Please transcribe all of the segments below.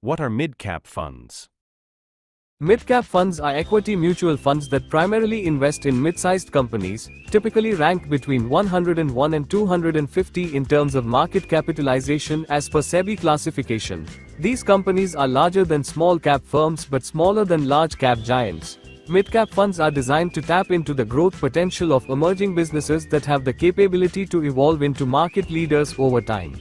What are mid-cap funds? Mid-cap funds are equity mutual funds that primarily invest in mid-sized companies, typically ranked between 101 and 250 in terms of market capitalization as per SEBI classification. These companies are larger than small-cap firms but smaller than large-cap giants. Mid-cap funds are designed to tap into the growth potential of emerging businesses that have the capability to evolve into market leaders over time.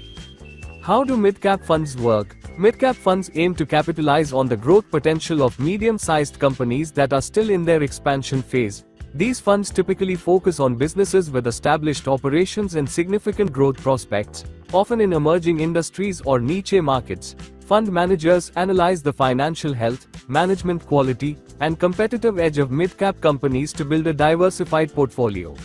How do mid-cap funds work? Mid-cap funds aim to capitalize on the growth potential of medium-sized companies that are still in their expansion phase. These funds typically focus on businesses with established operations and significant growth prospects, often in emerging industries or niche markets. Fund managers analyze the financial health, management quality, and competitive edge of mid-cap companies to build a diversified portfolio.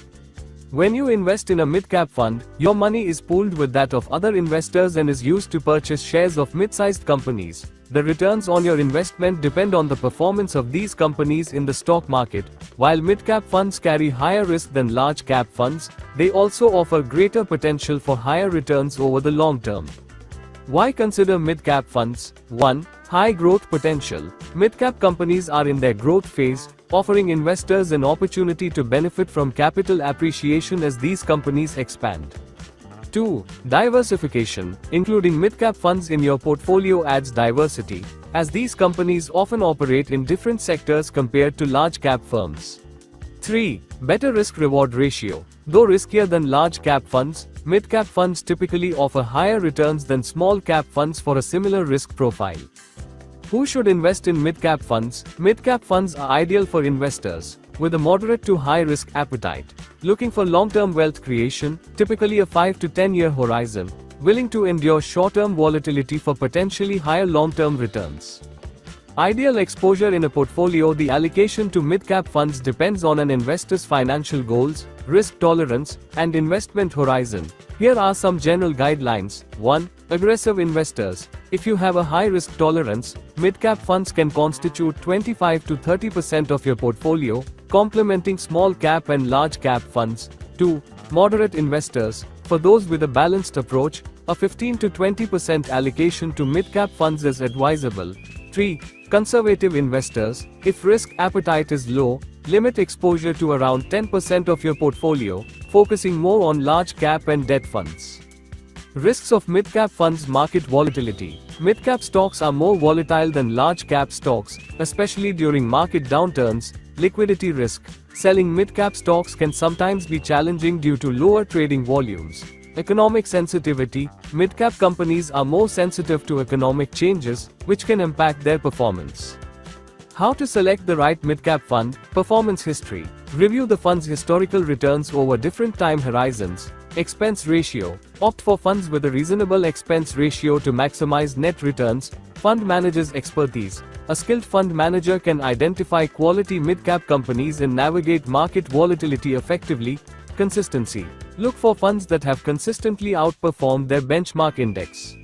When you invest in a mid-cap fund, your money is pooled with that of other investors and is used to purchase shares of mid-sized companies. The returns on your investment depend on the performance of these companies in the stock market. While mid-cap funds carry higher risk than large-cap funds, they also offer greater potential for higher returns over the long term. Why consider mid-cap funds? 1. High growth potential. Mid-cap companies are in their growth phase, offering investors an opportunity to benefit from capital appreciation as these companies expand. 2. Diversification. Including mid-cap funds in your portfolio adds diversity, as these companies often operate in different sectors compared to large-cap firms. 3. Better risk-reward ratio. Though riskier than large-cap funds, mid-cap funds typically offer higher returns than small-cap funds for a similar risk profile. Who should invest in mid-cap funds? Mid-cap funds are ideal for investors with a moderate to high risk appetite, looking for long-term wealth creation, typically a 5 to 10-year horizon, willing to endure short-term volatility for potentially higher long-term returns. Ideal exposure in a portfolio. The allocation to mid-cap funds depends on an investor's financial goals, risk tolerance, and investment horizon. Here are some general guidelines. 1. Aggressive investors. If you have a high risk tolerance, mid-cap funds can constitute 25 to 30% of your portfolio, complementing small-cap and large-cap funds. 2. Moderate investors. For those with a balanced approach, a 15 to 20% allocation to mid-cap funds is advisable. 3. Conservative investors. If risk appetite is low, limit exposure to around 10% of your portfolio, focusing more on large cap and debt funds. Risks of mid-cap funds. Market volatility. Mid-cap stocks are more volatile than large-cap stocks, especially during market downturns. Liquidity risk. Selling mid-cap stocks can sometimes be challenging due to lower trading volumes. Economic sensitivity. Mid-cap companies are more sensitive to economic changes, which can impact their performance. How to select the right mid-cap fund? Performance history. Review the fund's historical returns over different time horizons. Expense ratio. Opt for funds with a reasonable expense ratio to maximize net returns. Fund manager's expertise. A skilled fund manager can identify quality mid-cap companies and navigate market volatility effectively. Consistency. Look for funds that have consistently outperformed their benchmark index.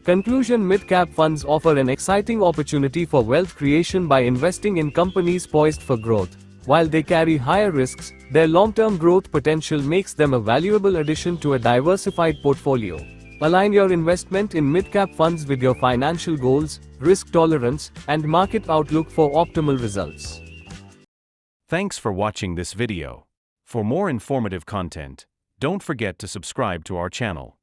Conclusion. Mid-cap funds offer an exciting opportunity for wealth creation by investing in companies poised for growth. While they carry higher risks, their long-term growth potential makes them a valuable addition to a diversified portfolio. Align your investment in mid-cap funds with your financial goals, risk tolerance, and market outlook for optimal results. Thanks for watching this video. For more informative content, don't forget to subscribe to our channel.